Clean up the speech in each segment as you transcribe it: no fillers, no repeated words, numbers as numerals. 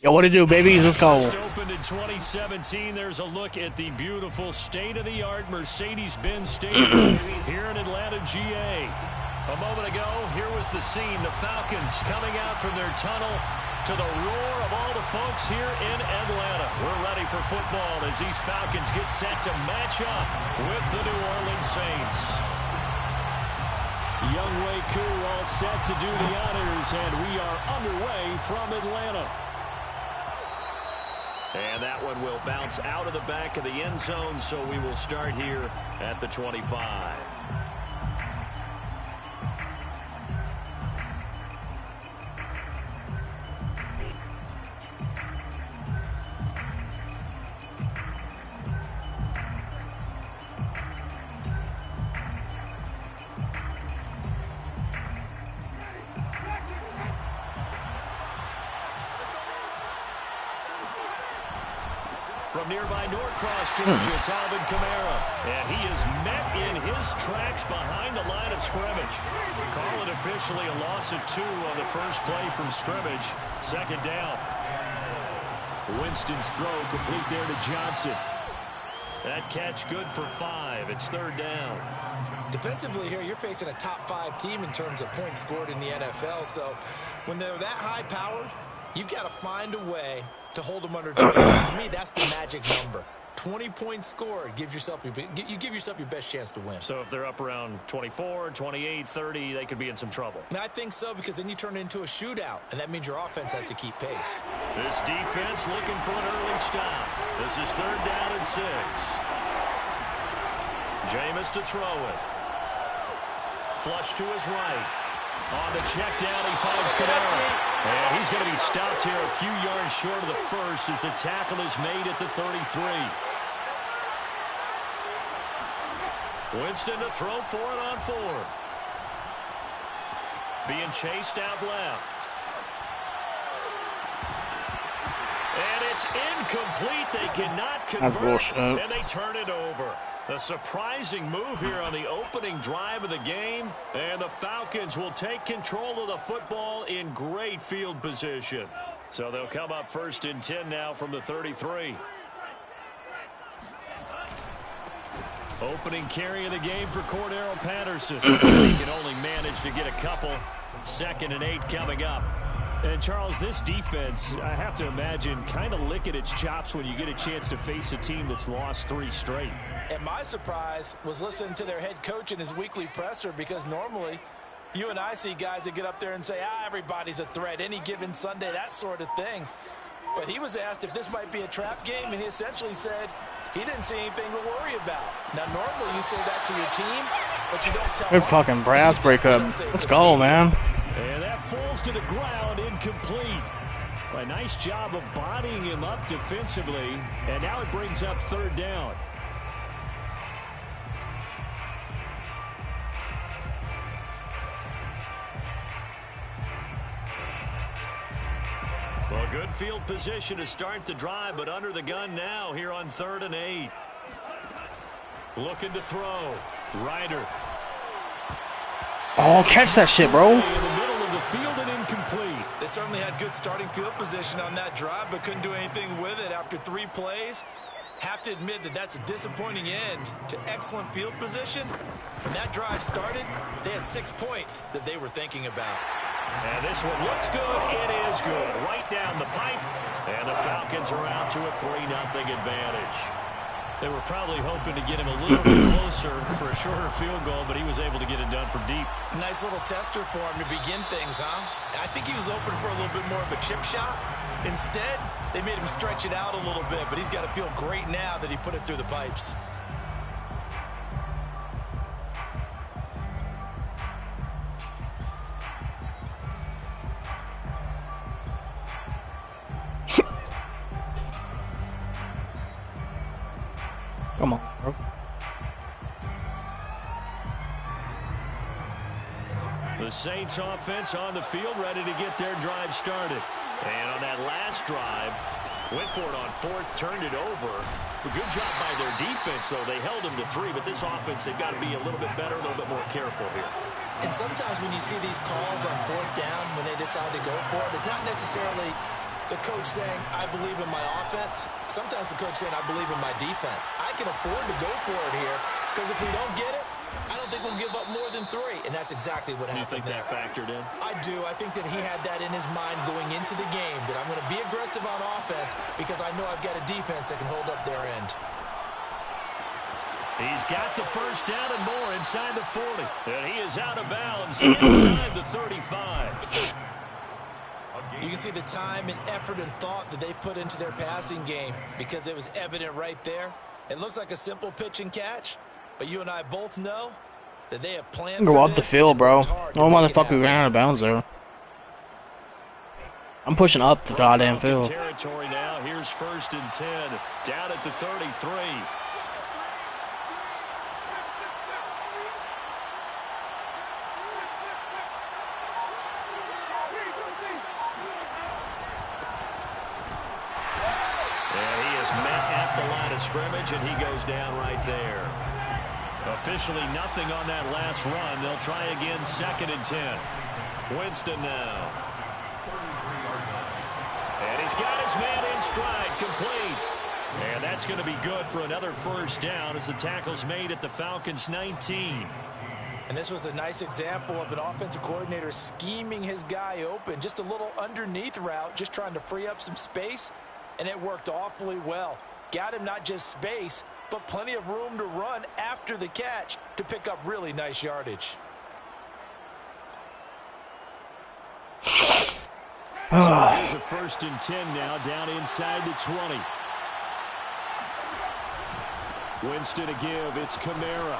Yo, what it do, babies? Let's go. First opened in 2017. There's a look at the beautiful state-of-the-art Mercedes-Benz Stadium here in Atlanta, GA. A moment ago, here was the scene. The Falcons coming out from their tunnel to the roar of all the folks here in Atlanta. We're ready for football as these Falcons get set to match up with the New Orleans Saints. Younghoe Koo all set to do the honors, and we are underway from Atlanta. And that one will bounce out of the back of the end zone, so we will start here at the 25. From nearby Norcross, Georgia, it's Alvin Kamara. And he is met in his tracks behind the line of scrimmage. Call it officially a loss of 2 on the first play from scrimmage. Second down. Winston's throw complete there to Johnson. That catch good for 5. It's third down. Defensively here, you're facing a top 5 team in terms of points scored in the NFL. So when they're that high-powered, you've got to find a way to hold them under 20. To me, that's the magic number. 20 points scored, you give yourself your best chance to win. So if they're up around 24, 28, 30, they could be in some trouble. And I think so, because then you turn it into a shootout, and that means your offense has to keep pace. This defense looking for an early stop. This is third down and 6. Jameis to throw it. Flush to his right. On the check down, he finds Kamara. And he's going to be stopped here a few yards short of the first as the tackle is made at the 33. Winston to throw for it on 4. Being chased out left. And it's incomplete. They cannot convert, and they turn it over. A surprising move here on the opening drive of the game, and the Falcons will take control of the football in great field position. So they'll come up first and 10 now from the 33. Opening carry of the game for Cordero Patterson. He can only manage to get a couple. 2nd and 8 coming up. And, Charles, this defense, I have to imagine, kind of licking its chops when you get a chance to face a team that's lost 3 straight. And my surprise was listening to their head coach in his weekly presser, because normally you and I see guys that get up there and say, everybody's a threat any given Sunday, that sort of thing. But he was asked if this might be a trap game, and he essentially said he didn't see anything to worry about. Now, normally you say that to your team, but you don't tell Good fucking brass breakup. Let's go, man. And that falls to the ground, incomplete. A nice job of bodying him up defensively, and now it brings up third down. Well, good field position to start the drive, but under the gun now here on 3rd and 8. Looking to throw. Ryder. Oh, catch that shit, bro. In the middle of the field and incomplete. They certainly had good starting field position on that drive, but couldn't do anything with it after 3 plays. Have to admit that that's a disappointing end to excellent field position. When that drive started, they had 6 points that they were thinking about. And this one looks good. It is good. Right down the pipe. And the Falcons are out to a 3-0 advantage. They were probably hoping to get him a little bit closer for a shorter field goal, but he was able to get it done from deep. Nice little tester for him to begin things, huh? I think he was open for a little bit more of a chip shot. Instead, they made him stretch it out a little bit, but he's got to feel great now that he put it through the pipes. Come on, bro. The Saints offense on the field, ready to get their drive started. And on that last drive, went for it on 4th, turned it over. A good job by their defense, though. They held them to 3, but this offense, they've got to be a little bit better, a little bit more careful here. And sometimes when you see these calls on 4th down, when they decide to go for it, it's not necessarily The coach saying, I believe in my offense. Sometimes the coach saying, I believe in my defense. I can afford to go for it here because if we don't get it, I don't think we'll give up more than 3. And that's exactly what happened there. You think that factored in? I do. I think that he had that in his mind going into the game, that I'm going to be aggressive on offense because I know I've got a defense that can hold up their end. He's got the first down and more inside the 40. And he is out of bounds inside the 35. You can see the time and effort and thought that they put into their passing game because it was evident right there. It looks like a simple pitch and catch, but you and I both know that they have planned Go for up the this field, and bro. worked hard to No make it motherfucker happen. ran out of bounds there. I'm pushing up the goddamn Falcon field. territory now. Here's 1st and 10. Down at the 33. Scrimmage, and he goes down right there. Officially nothing on that last run. They'll try again 2nd and 10. Winston now. And he's got his man in stride, complete. And that's going to be good for another first down as the tackle's made at the Falcons' 19. And this was a nice example of an offensive coordinator scheming his guy open. Just a little underneath route, just trying to free up some space, and it worked awfully well. Got him not just space, but plenty of room to run after the catch to pick up really nice yardage. So here's a 1st and 10 now, down inside the 20. Winston to give. It's Kamara.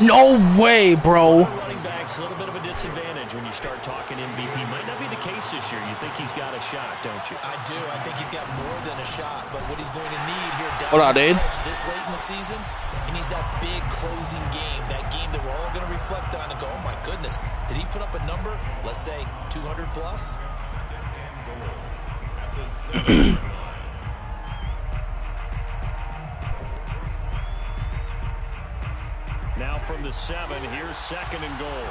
No way, bro. Running back's a little bit of a disadvantage when you start talking MVP. Might not be the case this year. You think he's got a shot, don't you? I do. I think he's got more than a shot. But what he's going to need here down Hold on, the dude. stretch this late in the season, he needs that big closing game. That game that we're all going to reflect on and go, oh, my goodness. Did he put up a number, let's say, 200 plus? Now from the 7, here's 2nd and goal.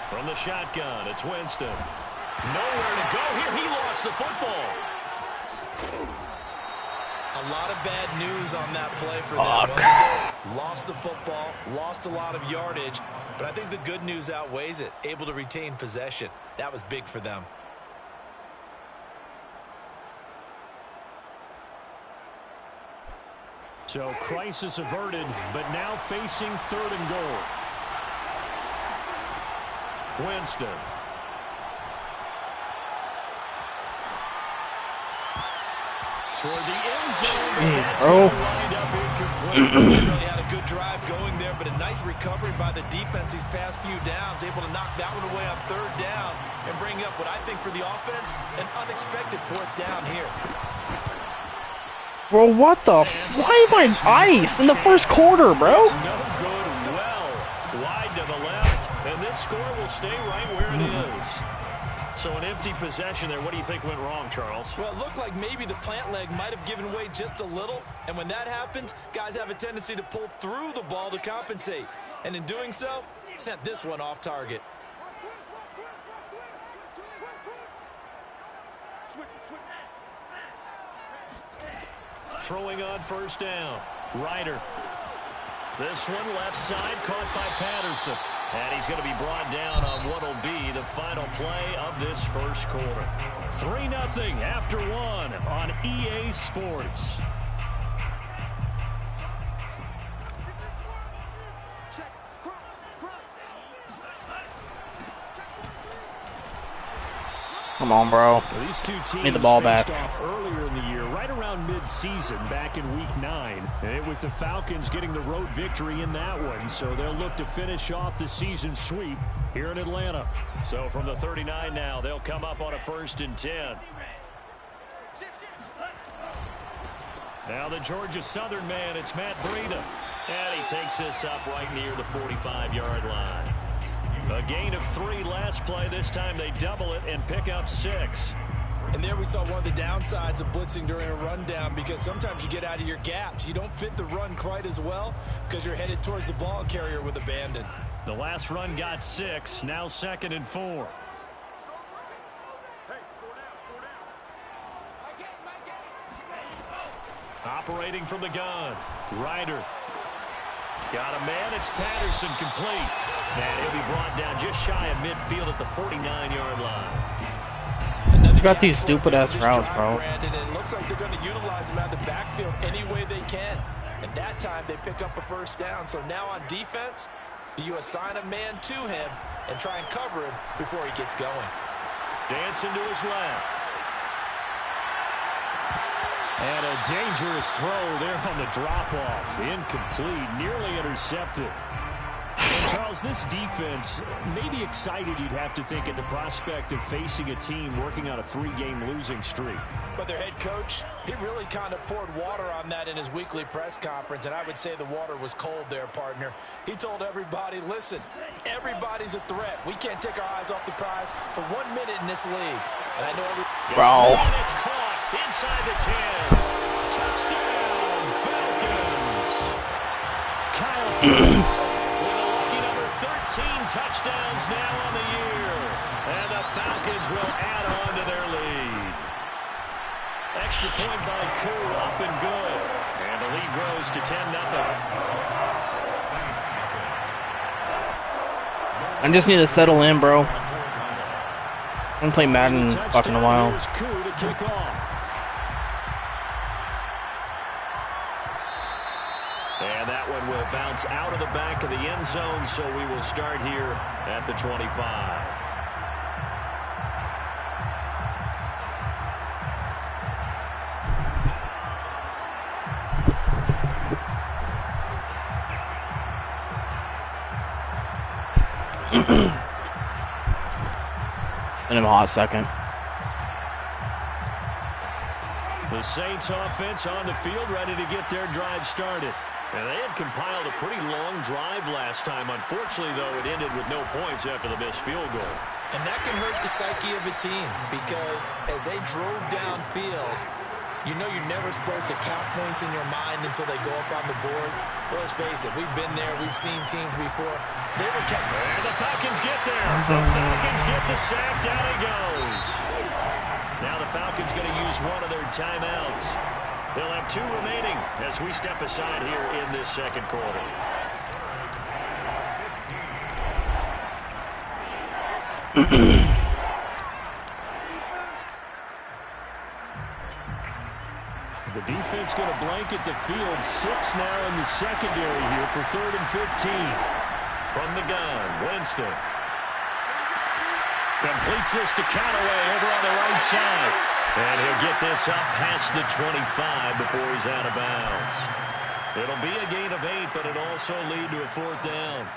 From the shotgun, it's Winston. Nowhere to go here. He lost the football. A lot of bad news on that play for them, wasn't there? Lost the football, lost a lot of yardage, but I think the good news outweighs it. Able to retain possession. That was big for them. So crisis averted, but now facing 3rd and goal. Winston. Toward the end zone, but that's going to wind up incomplete. Really had a good drive going there, but a nice recovery by the defense these past few downs. Able to knock that one away on 3rd down and bring up what I think for the offense, an unexpected 4th down here. Bro, what the why am I ice in the first quarter, bro? It's no good. Well, wide to the left, and this score will stay right where it is. So an empty possession there. What do you think went wrong, Charles? Well, it looked like maybe the plant leg might have given way just a little, and when that happens, guys have a tendency to pull through the ball to compensate, and in doing so, sent this one off target. Throwing on 1st down. Ryder. This one left side caught by Patterson. And he's going to be brought down on what will be the final play of this first quarter. 3-0 after 1 on EA Sports. Come on, bro. These two teams Need the ball back. faced off earlier in the year, right around mid-season, back in Week 9. And it was the Falcons getting the road victory in that one, so they'll look to finish off the season sweep here in Atlanta. So from the 39 now, they'll come up on a 1st and 10. Now the Georgia Southern man, it's Matt Breida. And he takes this up right near the 45-yard line. A gain of 3 last play. This time they double it and pick up 6. And there we saw one of the downsides of blitzing during a rundown, because sometimes you get out of your gaps. You don't fit the run quite as well because you're headed towards the ball carrier with abandon. The last run got 6, now 2nd and 4. Operating from the gun, Ryder. Got a man, it's Patterson, complete. And he'll be brought down just shy of midfield at the 49-yard line. You got these stupid-ass routes, bro. And it looks like they're going to utilize him out of the backfield any way they can. At that time, they pick up a first down. So now on defense, do you assign a man to him and try and cover him before he gets going? Dancing to his left. And a dangerous throw there on the drop-off. Incomplete, nearly intercepted. And Charles, this defense may be excited, you'd have to think, at the prospect of facing a team working on a 3-game losing streak. But their head coach, he really kind of poured water on that in his weekly press conference, and I would say the water was cold there, partner. He told everybody, listen, everybody's a threat. We can't take our eyes off the prize for 1 minute in this league. And I know Bro. And it's caught inside the 10. Touchdown, Falcons. Kyle Pitts with a lucky number 13 touchdowns now on the year. And the Falcons will add on to their lead. Extra point by Koo, up and good. And the lead grows to 10-0. I just need to settle in, bro. I haven't played Madden in fucking a while. Here's Koo to kick off. And that one will bounce out of the back of the end zone, so we will start here at the 25. In a hot second. The Saints offense on the field, ready to get their drive started. And they had compiled a pretty long drive last time. Unfortunately, though, it ended with no points after the missed field goal. And that can hurt the psyche of a team, because as they drove downfield, you know you're never supposed to count points in your mind until they go up on the board. But let's face it, we've been there. We've seen teams before. They were counting. And the Falcons get there. The Falcons get the sack. Down he goes. Now the Falcons going to use one of their timeouts. They'll have 2 remaining as we step aside here in this second quarter. The defense going to blanket the field. 6 now in the secondary here for 3rd and 15. From the gun, Winston. Completes this to Callaway over on the right side. And he'll get this up past the 25 before he's out of bounds. It'll be a gain of 8, but it'll also lead to a 4th down.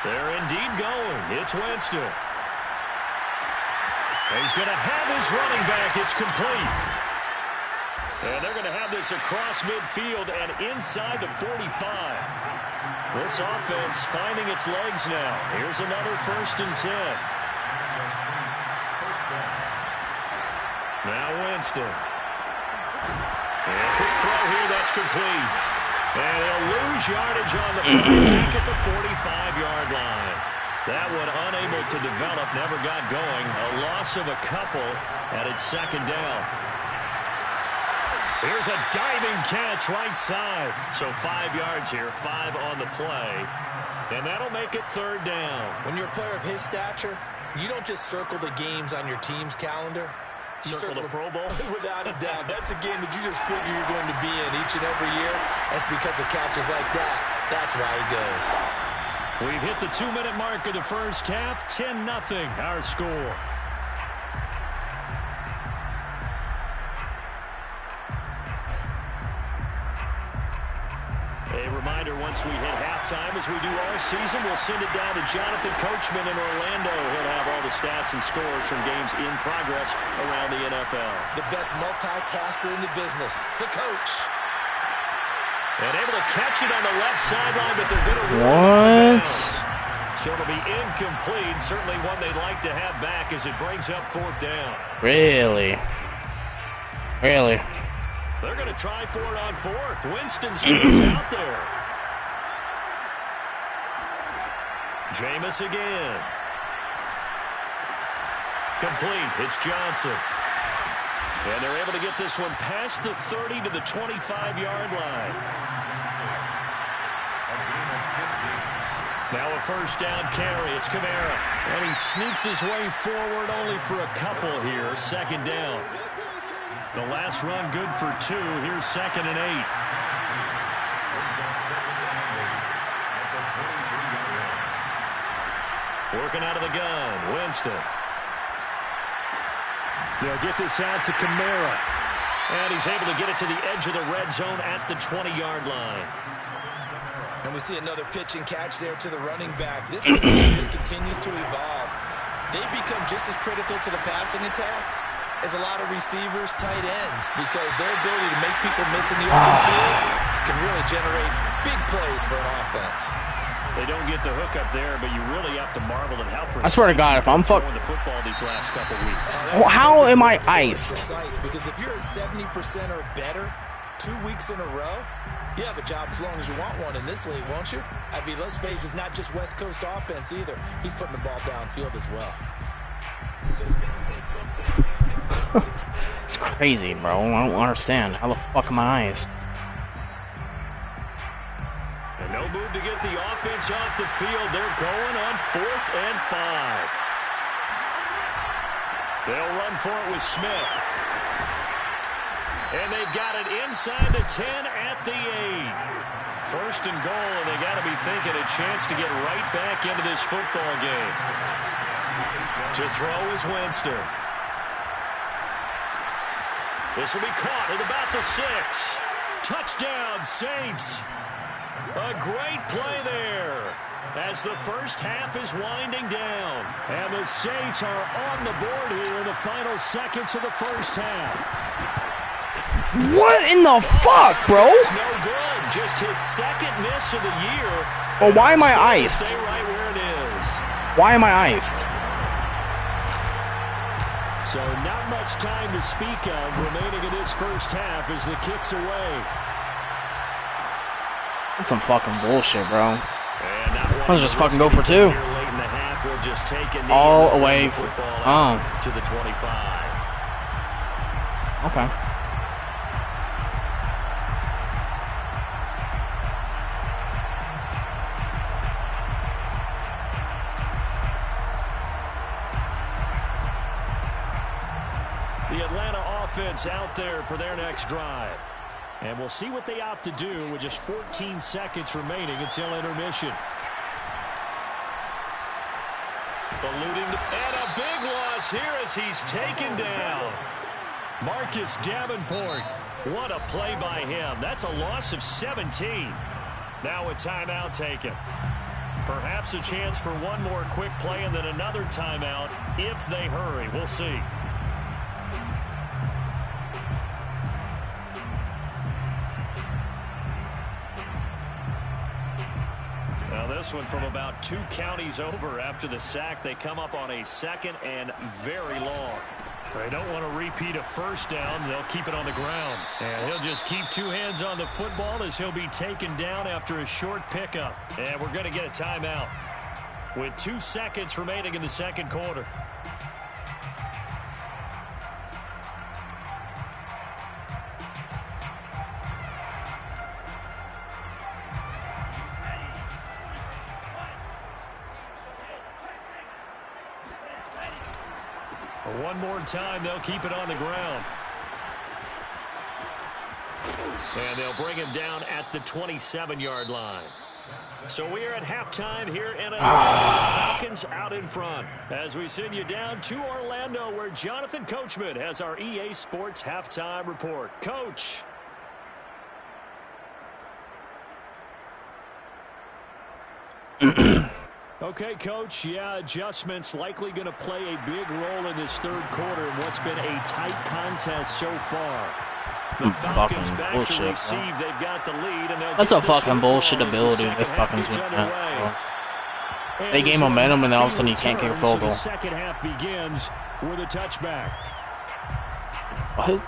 They're indeed going. It's Winston. He's going to have his running back. It's complete. And they're going to have this across midfield and inside the 45. This offense finding its legs now. Here's another 1st and 10. Now Winston. And quick throw here. That's complete. And he'll lose yardage on the play back at the 45-yard line. That one unable to develop, never got going. A loss of a couple, and it's 2nd down. Here's a diving catch right side. So 5 yards here, 5 on the play. And that'll make it 3rd down. When you're a player of his stature, you don't just circle the games on your team's calendar. You Circle the Pro Bowl? Without a doubt. That's a game that you just figure you're going to be in each and every year. That's because of catches like that. That's why he goes. We've hit the 2-minute mark of the first half. 10-0 our score. A reminder, once we hit halftime, as we do all season, we'll send it down to Jonathan Coachman in Orlando. He'll have all the stats and scores from games in progress around the NFL. The best multitasker in the business, the coach. And able to catch it on the left sideline, but they're going to run What? it out of bounds. So it'll be incomplete. Certainly one they'd like to have back as it brings up 4th down. Really? Really? They're going to try for it on 4th. Winston stays out there. Jameis again. Complete. It's Johnson. And they're able to get this one past the 30 to the 25-yard line. Now a 1st down carry. It's Kamara. And he sneaks his way forward only for a couple here. 2nd down. The last run good for 2. Here's 2nd and 8. Working out of the gun. Winston. They'll get this out to Kamara. And he's able to get it to the edge of the red zone at the 20-yard line. And we see another pitch and catch there to the running back. This position just continues to evolve. They become just as critical to the passing attack as a lot of receivers, tight ends, because their ability to make people miss in the open field can really generate big plays for an offense. They don't get the hook up there, but you really have to marvel at how precise I swear to God, if I'm throwing the football these last couple weeks. How am I iced? Precise, because if you're at 70% or better 2 weeks in a row, you have a job as long as you want one in this league, won't you? I mean, let's face it, it's not just West Coast offense either. He's putting the ball downfield as well. It's crazy, bro. I don't understand. How the fuck am I iced? And no move to get the offense off the field. They're going on 4th and 5. They'll run for it with Smith. And they've got it inside the 10 at the 8. 1st and goal, and they got to be thinking a chance to get right back into this football game. To throw is Winston. This will be caught at about the 6. Touchdown, Saints. A great play there as the first half is winding down. And the Saints are on the board here in the final seconds of the first half. What in the fuck, bro? It's no good. Just his 2nd miss of the year. Well, why am I iced? Stay right where it is. Why am I iced? So not much time to speak of remaining in this first half as the kick's away. That's some fucking bullshit, bro. Let's just fucking go for 2. Late in the half, we'll just take a knee All and away. the football out to the 25. Okay. The Atlanta offense out there for their next drive. And we'll see what they opt to do with just 14 seconds remaining until intermission. Eluding and a big loss here as he's taken down. Marcus Davenport. What a play by him. That's a loss of 17. Now a timeout taken. Perhaps a chance for one more quick play and then another timeout if they hurry. We'll see. Now this one from about 2 counties over after the sack. They come up on a 2nd and very long. They don't want to repeat a 1st down. They'll keep it on the ground. And he'll just keep 2 hands on the football as he'll be taken down after a short pickup. And we're going to get a timeout with 2 seconds remaining in the 2nd quarter. One more time, they'll keep it on the ground. And they'll bring him down at the 27-yard line. So we are at halftime here in Atlanta. Falcons out in front as we send you down to Orlando where Jonathan Coachman has our EA Sports halftime report. Coach. Okay, Coach, yeah, adjustments likely going to play a big role in this third quarter in what's been a tight contest so far. The Falcons back bullshit, to receive. They've got the lead, and that's a fucking bullshit ability. This fucking team. They gain momentum, and then all of a sudden you can't kick a field goal. The second half begins with a touchback. What?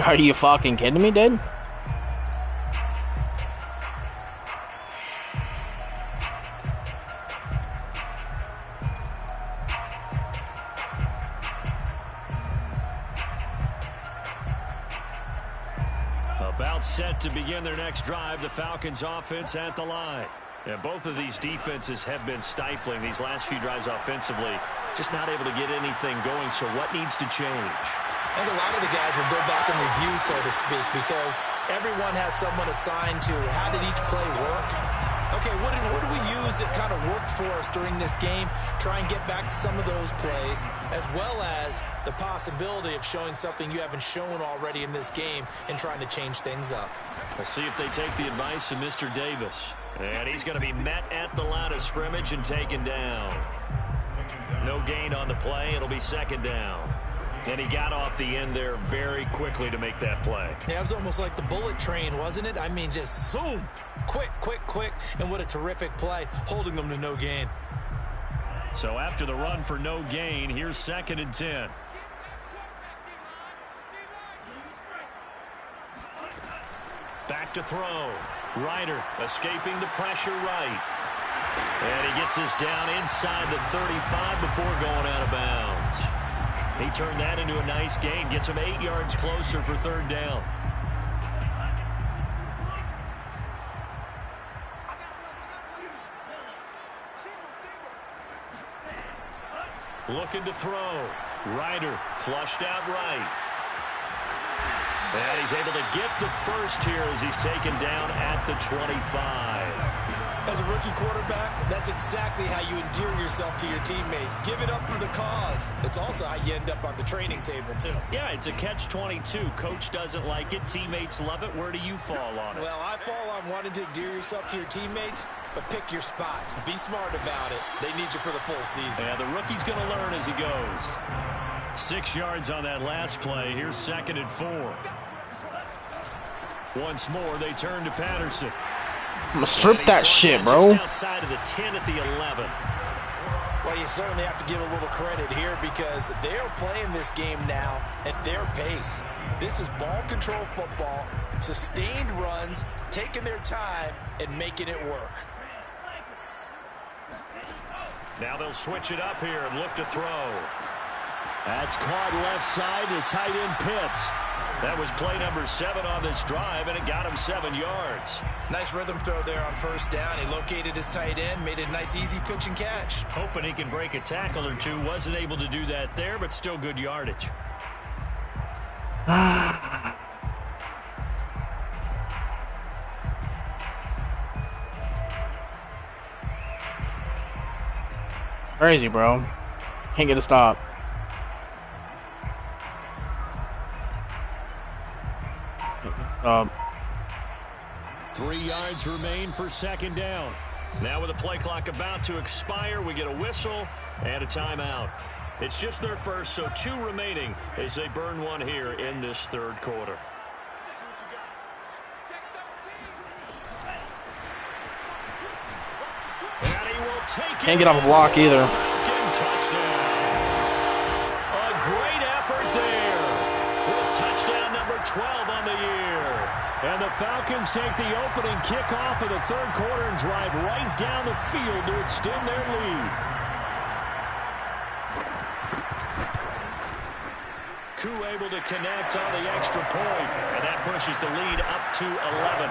Are you fucking kidding me, dude? About set to begin their next drive, the Falcons offense at the line. And both of these defenses have been stifling these last few drives offensively. Just not able to get anything going, so what needs to change? I think a lot of the guys will go back and review, so to speak, because everyone has someone assigned to how did each play work. Okay, what do we use that kind of worked for us during this game? Try and get back some of those plays, as well as the possibility of showing something you haven't shown already in this game and trying to change things up. We'll see if they take the advice of Mr. Davis. And he's going to be met at the line of scrimmage and taken down. No gain on the play. It'll be second down. And he got off the end there very quickly to make that play. Yeah, it was almost like the bullet train, wasn't it? I mean, just zoom. Quick, quick, quick. And what a terrific play, holding them to no gain. So after the run for no gain, here's 2nd and 10. Back to throw. Ryder escaping the pressure right. And he gets us down inside the 35 before going out of bounds. He turned that into a nice gain. Gets him 8 yards closer for 3rd down. Looking to throw. Ryder flushed out right. And he's able to get the first here as he's taken down at the 25. As a rookie quarterback, that's exactly how you endear yourself to your teammates. Give it up for the cause. It's also how you end up on the training table, too. Yeah, it's a catch-22. Coach doesn't like it. Teammates love it. Where do you fall on it? Well, I fall on wanting to endear yourself to your teammates, but pick your spots. Be smart about it. They need you for the full season. Yeah, the rookie's going to learn as he goes. 6 yards on that last play. Here's 2nd and 4. Once more, they turn to Patterson. I'm gonna strip that shit, bro. Just outside of the 10 at the 11. Well, you certainly have to give a little credit here because they're playing this game now at their pace. This is ball control football, sustained runs, taking their time, and making it work. Now they'll switch it up here and look to throw. That's caught left side to tight end Pitts. That was play number 7 on this drive, and it got him 7 yards. Nice rhythm throw there on 1st down. He located his tight end, made it a nice, easy pitch and catch. Hoping he can break a tackle or two. Wasn't able to do that there, but still good yardage. Crazy, bro. Can't get a stop. Can't get a stop. 3 yards remain for 2nd down. Now with the play clock about to expire, we get a whistle and a timeout. It's just their first, so 2 remaining as they burn one here in this 3rd quarter. And he will take Can't get off a block either. Touchdown. A great effort there. With touchdown number 12 on the year. And the Falcons take the opening kickoff of the 3rd quarter and drive right down the field to extend their lead. Koo able to connect on the extra point, and that pushes the lead up to 11.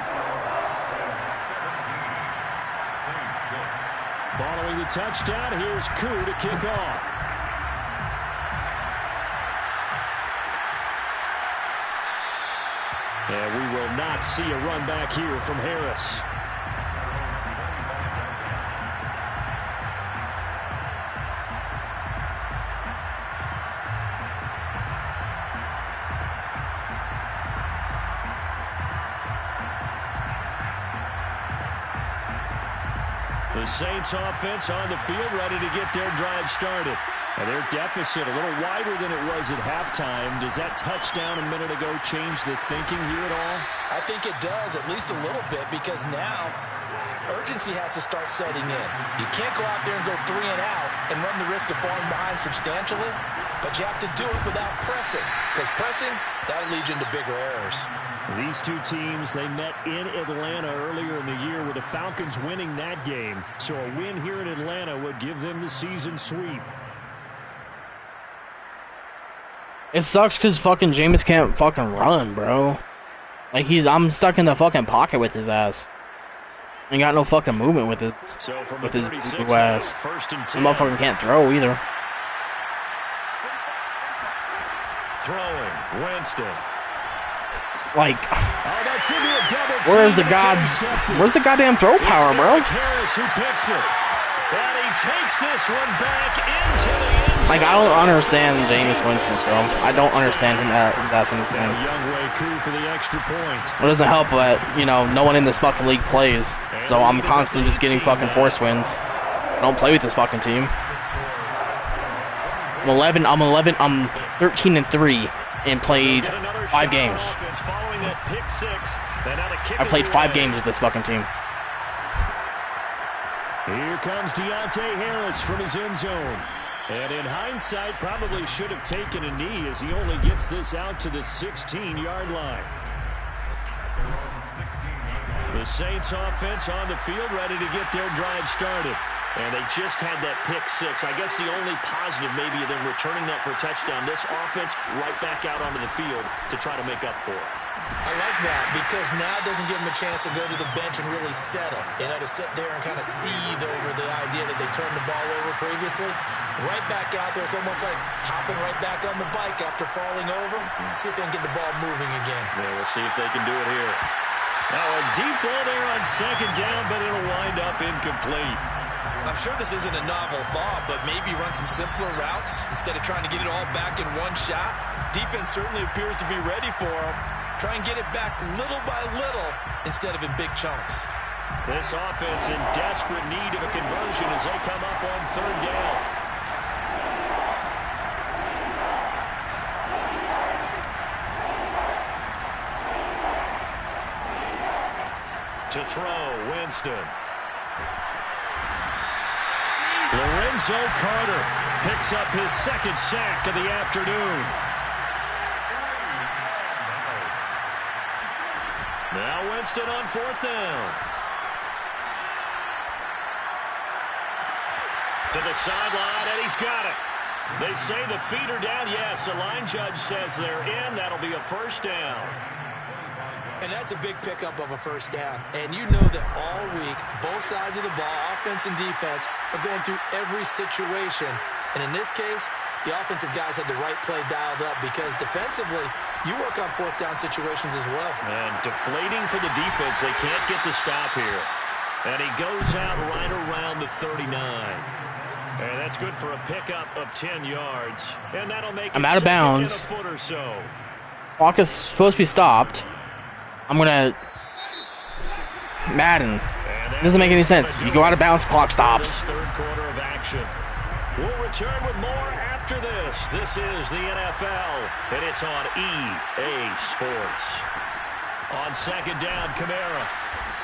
Following the touchdown, here's Koo to kick off. And we will not see a run back here from Harris. The Saints offense on the field, ready to get their drive started. And their deficit a little wider than it was at halftime. Does that touchdown a minute ago change the thinking here at all? I think it does, at least a little bit, because now urgency has to start setting in. You can't go out there and go 3 and out and run the risk of falling behind substantially, but you have to do it without pressing, because pressing, that'll lead you into bigger errors. These two teams, they met in Atlanta earlier in the year with the Falcons winning that game. So a win here in Atlanta would give them the season sweep. It sucks because fucking Jameis can't fucking run, bro. Like, I'm stuck in the fucking pocket with his ass. Ain't got no fucking movement with his boo ass. The motherfucker can't throw either. Throwing, Winston. Like, where's the goddamn throw power, bro? Harris who picks it. And he takes this one back into the end zone. Like, I don't understand Jameis Winston, bro. I don't understand him his ass in this game. Youngway coup for the extra point. It doesn't help that, you know, no one in this fucking league plays. So I'm constantly just getting fucking force wins. I don't play with this fucking team. I'm 13 and 3 and played 5 games. I played 5 games with this fucking team. Here comes Deontay Harris from his end zone. And in hindsight, probably should have taken a knee as he only gets this out to the 16-yard line. The Saints offense on the field ready to get their drive started. And they just had that pick 6. I guess the only positive maybe of them returning that for a touchdown. This offense right back out onto the field to try to make up for it. I like that because now it doesn't give them a chance to go to the bench and really settle. You know, to sit there and kind of seethe over the idea that they turned the ball over previously. Right back out there. It's almost like hopping right back on the bike after falling over. See if they can get the ball moving again. Yeah, we'll see if they can do it here. Now a deep ball there on second down, but it'll wind up incomplete. I'm sure this isn't a novel thought, but maybe run some simpler routes instead of trying to get it all back in one shot. Defense certainly appears to be ready for them. Try and get it back little by little instead of in big chunks. This offense in desperate need of a conversion as they come up on third down. To throw, Winston. Lorenzo Carter picks up his second sack of the afternoon. Now Winston on fourth down. To the sideline, and he's got it. They say the feet are down. Yes, the line judge says they're in. That'll be a first down. And that's a big pickup of a first down. And you know that all week, both sides of the ball, offense and defense, are going through every situation. And in this case, the offensive guys had the right play dialed up because defensively, you work on fourth down situations as well. And deflating for the defense. They can't get the stop here. And he goes out right around the 39. And that's good for a pickup of 10 yards. And that'll make I'm out of bounds. A foot or so. Clock is supposed to be stopped. I'm gonna Madden. It doesn't make any sense. You go out of bounds, clock stops. Third quarter of action. We'll return with more after this. This is the NFL, and it's on EA Sports. On second down, Kamara.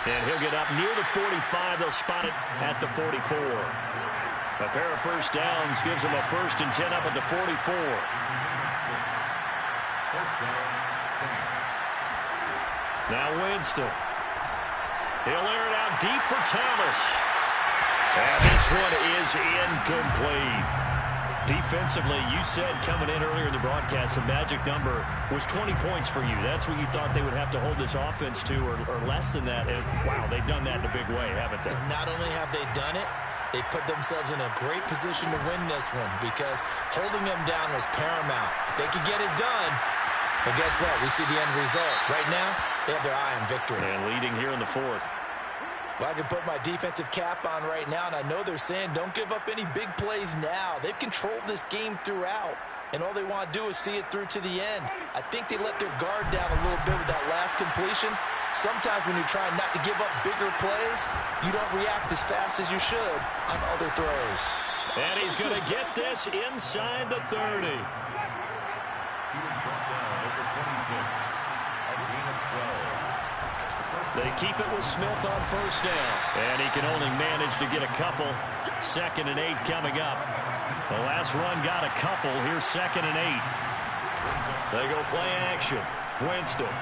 And he'll get up near the 45. They'll spot it at the 44. A pair of first downs gives them a 1st and 10 up at the 44. First down, Saints. Now Winston. He'll air it out deep for Thomas. And this one is incomplete. Defensively, you said coming in earlier in the broadcast, the magic number was 20 points for you. That's what you thought they would have to hold this offense to, or less than that. And, wow, they've done that in a big way, haven't they? And not only have they done it, they put themselves in a great position to win this one because holding them down was paramount. If they could get it done, well, guess what? We see the end result. Right now, they have their eye on victory. And leading here in the fourth. Well, I can put my defensive cap on right now, and I know they're saying don't give up any big plays now. They've controlled this game throughout, and all they want to do is see it through to the end. I think they let their guard down a little bit with that last completion, sometimes when you're trying not to give up bigger plays, you don't react as fast as you should on other throws. And he's going to get this inside the 30. He was brought down over 26. A gain of 12. They keep it with Smith on first down. And he can only manage to get a couple. 2nd and 8 coming up. The last run got a couple. Here's 2nd and 8. They go play action. Winston.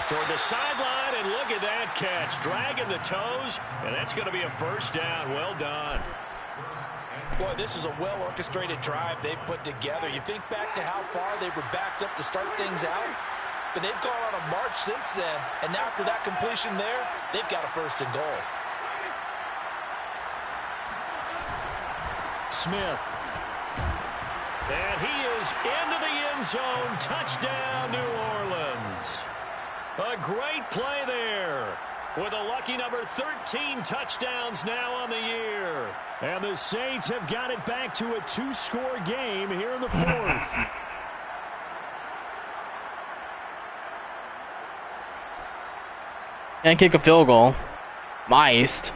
Toward the sideline, and look at that catch. Dragging the toes, and that's going to be a first down. Well done. Boy, this is a well-orchestrated drive they've put together. You think back to how far they were backed up to start things out, but they've gone on a march since then, and now after that completion there, they've got a 1st and goal. Smith. And he is into the end zone. Touchdown, New Orleans. A great play there. With a lucky number 13 touchdowns now on the year. And the Saints have got it back to a 2-score game here in the 4th. Can't kick a field goal. Miced.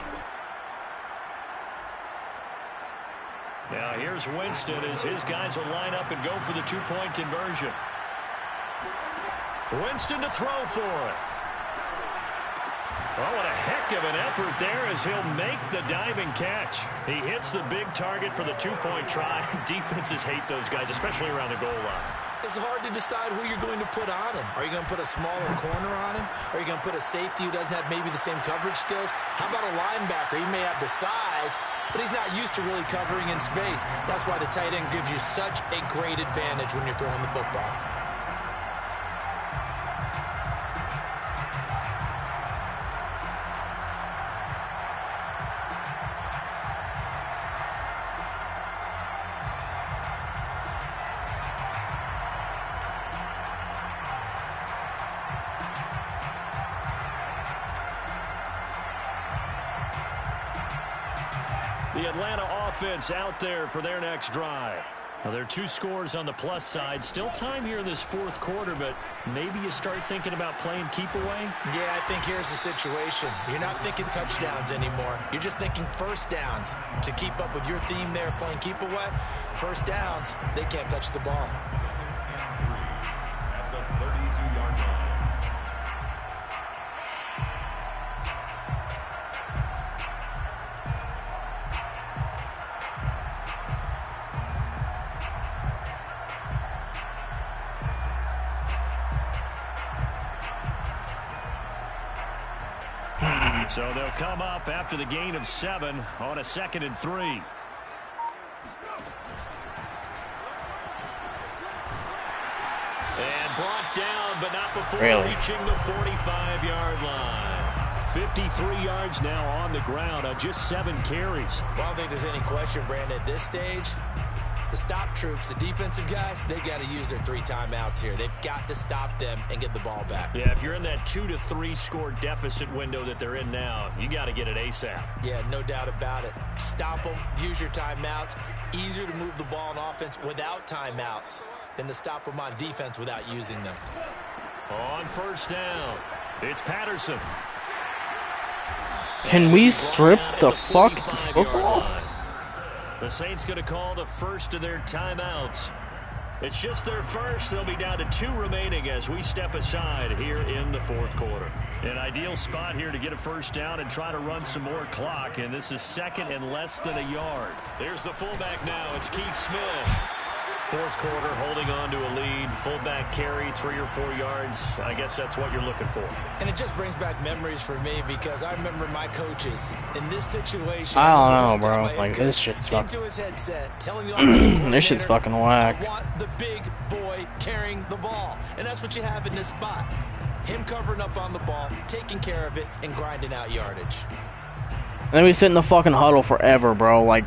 Now here's Winston as his guys will line up and go for the 2-point conversion. Winston to throw for it. Oh, what a heck of an effort there as he'll make the diving catch. He hits the big target for the 2-point try. Defenses hate those guys, especially around the goal line. It's hard to decide who you're going to put on him. Are you going to put a smaller corner on him? Are you going to put a safety who doesn't have maybe the same coverage skills? How about a linebacker? He may have the size, but he's not used to really covering in space. That's why the tight end gives you such a great advantage when you're throwing the football. The Atlanta offense out there for their next drive. Now, there are 2 scores on the plus side. Still time here in this 4th quarter, but maybe you start thinking about playing keep away? Yeah, I think here's the situation. You're not thinking touchdowns anymore. You're just thinking first downs. To keep up with your theme there, playing keep away, first downs, they can't touch the ball. At the 32-yard line. So they'll come up after the gain of 7 on a 2nd and 3. And brought down, but not before reaching the 45-yard line. 53 yards now on the ground on just 7 carries. Well, I don't think there's any question, Brandon, at this stage. The stop troops, the defensive guys, they got to use their 3 timeouts here. They've got to stop them and get the ball back. Yeah, if you're in that 2 to 3 score deficit window that they're in now, you got to get it ASAP. Yeah, no doubt about it. Stop them, use your timeouts. Easier to move the ball on offense without timeouts than to stop them on defense without using them. On first down, it's Patterson. Can we strip the fucking football? The Saints going to call the first of their timeouts. It's just their first. They'll be down to 2 remaining as we step aside here in the 4th quarter. An ideal spot here to get a first down and try to run some more clock, and this is 2nd and less than a yard. There's the fullback now. It's Keith Smith. 4th quarter, holding on to a lead. Fullback carry, 3 or 4 yards. I guess that's what you're looking for. And it just brings back memories for me because I remember my coaches in this situation. I don't know, bro. Like, this shit's fucking... Into his headset, telling the offensive coordinator, this shit's fucking whack. I want the big boy carrying the ball. And that's what you have in this spot. Him covering up on the ball, taking care of it, and grinding out yardage. And then we sit in the fucking huddle forever, bro. Like...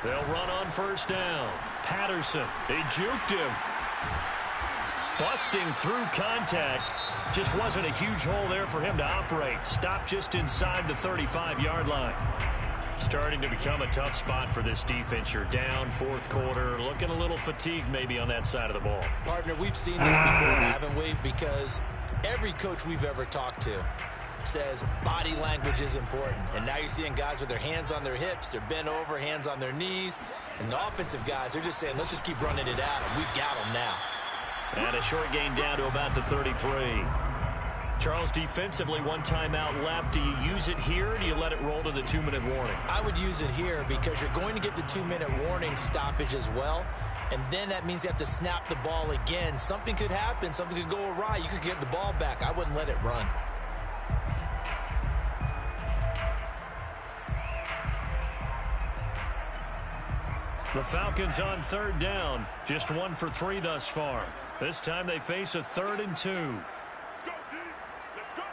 They'll run on first down. Patterson, they juked him. Busting through contact. Just wasn't a huge hole there for him to operate. Stopped just inside the 35-yard line. Starting to become a tough spot for this defense. You're down fourth quarter. Looking a little fatigued maybe on that side of the ball. Partner, we've seen this before, haven't we? Because every coach we've ever talked to says body language is important. And now you're seeing guys with their hands on their hips, they're bent over, hands on their knees. And the offensive guys, they're just saying, let's just keep running it at them. We've got them now. And a short gain down to about the 33. Charles, defensively, one timeout left. Do you use it here, or do you let it roll to the 2-minute warning? I would use it here because you're going to get the 2-minute warning stoppage as well. And then that means you have to snap the ball again. Something could happen. Something could go awry. You could get the ball back. I wouldn't let it run. The Falcons on third down. Just 1 for 3 thus far. This time they face a 3rd and 2. Let's go.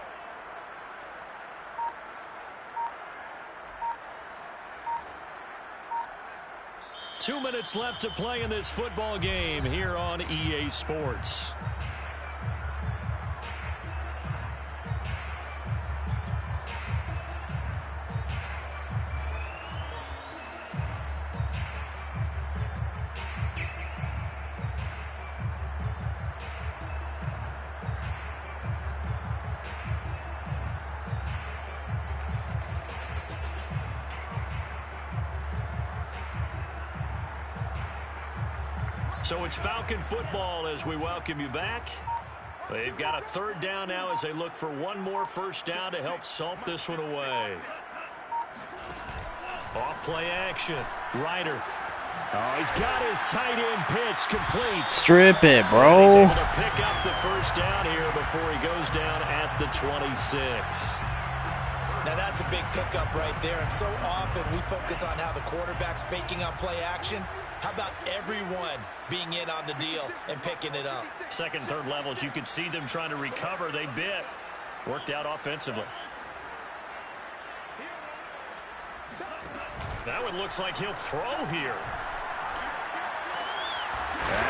2 minutes left to play in this football game here on EA Sports. So it's Falcon football as we welcome you back. They've got a 3rd down now as they look for one more first down to help salt this one away. Off play action. Ryder. Oh, he's got his tight end pitch complete. Strip it, He's bro. able to pick up the first down here before he goes down at the 26. Now that's a big pickup right there, and so often we focus on how the quarterback's faking out play action. How about everyone being in on the deal and picking it up? Second, third levels, you could see them trying to recover. They bit. Worked out offensively. That one looks like he'll throw here.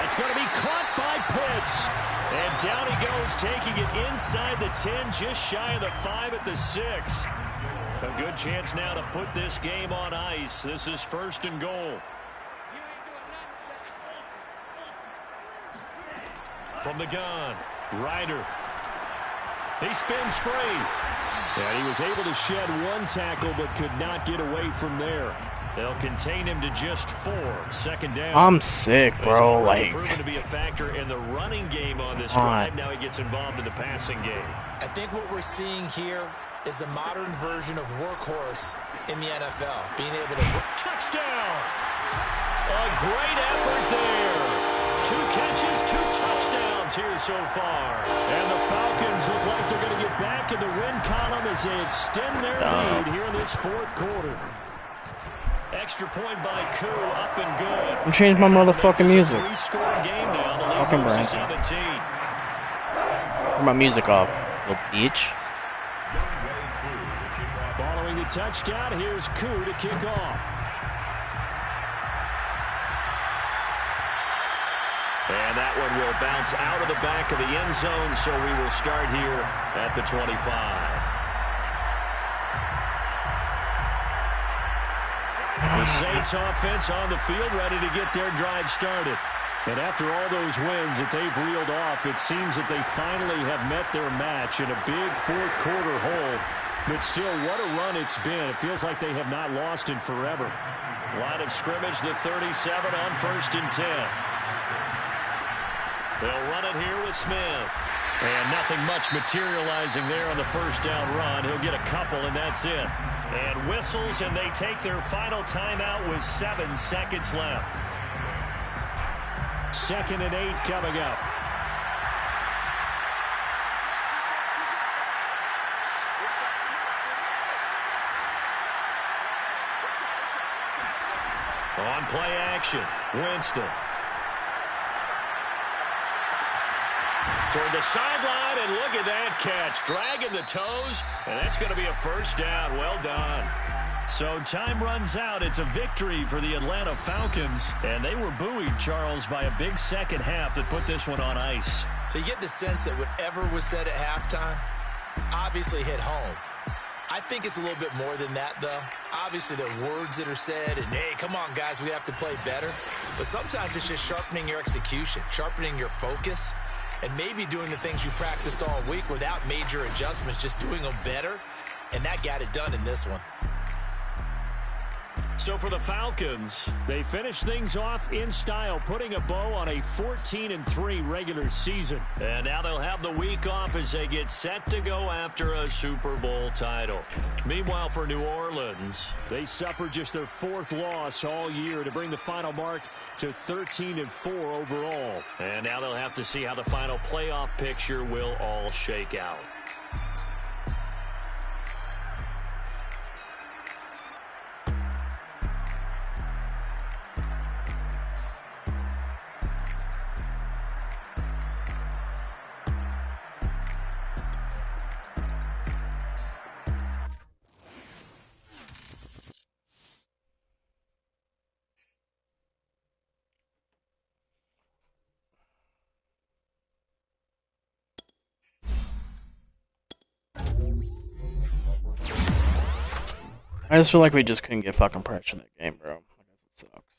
It's going to be caught by Pitts. And down he goes, taking it inside the 10, just shy of the 5 at the 6. A good chance now to put this game on ice. This is 1st and goal. From the gun, Ryder. He spins free. And he was able to shed one tackle but could not get away from there. They'll contain him to just 4. 2nd down. I'm sick, bro. Like, proven to be a factor in the running game on this drive. Now he gets involved in the passing game. I think what we're seeing here is the modern version of workhorse in the NFL. Being able to... Touchdown! A great effort there. 2 catches, 2 touchdowns here so far. And the Falcons look like they're going to get back in the win column as they extend their lead here in this 4th quarter. Extra point by Koo, up and good. I'm changing my motherfucking music. Three-score game now. The lead Fucking goes to brain. 17. Turn my music off, little bitch. Following the touchdown, here's Koo to kick off. And that one will bounce out of the back of the end zone, so we will start here at the 25. The Saints offense on the field, ready to get their drive started. And after all those wins that they've reeled off, it seems that they finally have met their match in a big 4th quarter hold. But still, what a run it's been. It feels like they have not lost in forever. Line of scrimmage, the 37 on 1st and 10. They'll run it here with Smith. And nothing much materializing there on the first down run. He'll get a couple, and that's it. And whistles, and they take their final timeout with 7 seconds left. 2nd and 8 coming up. On play action, Winston. toward the sideline, and look at that catch. Dragging the toes, and that's going to be a first down. Well done. So time runs out. It's a victory for the Atlanta Falcons, and they were buoyed, Charles, by a big second half that put this one on ice. So you get the sense that whatever was said at halftime obviously hit home. I think it's a little bit more than that, though. Obviously, there are words that are said, and, hey, come on, guys, we have to play better. But sometimes it's just sharpening your execution, sharpening your focus, and maybe doing the things you practiced all week without major adjustments, just doing them better, and that got it done in this one. So for the Falcons, they finish things off in style, putting a bow on a 14-3 regular season. And now they'll have the week off as they get set to go after a Super Bowl title. Meanwhile, for New Orleans, they suffered just their 4th loss all year to bring the final mark to 13-4 overall. And now they'll have to see how the final playoff picture will all shake out. I just feel like we just couldn't get fucking pressure in that game, bro. Like, that sucks.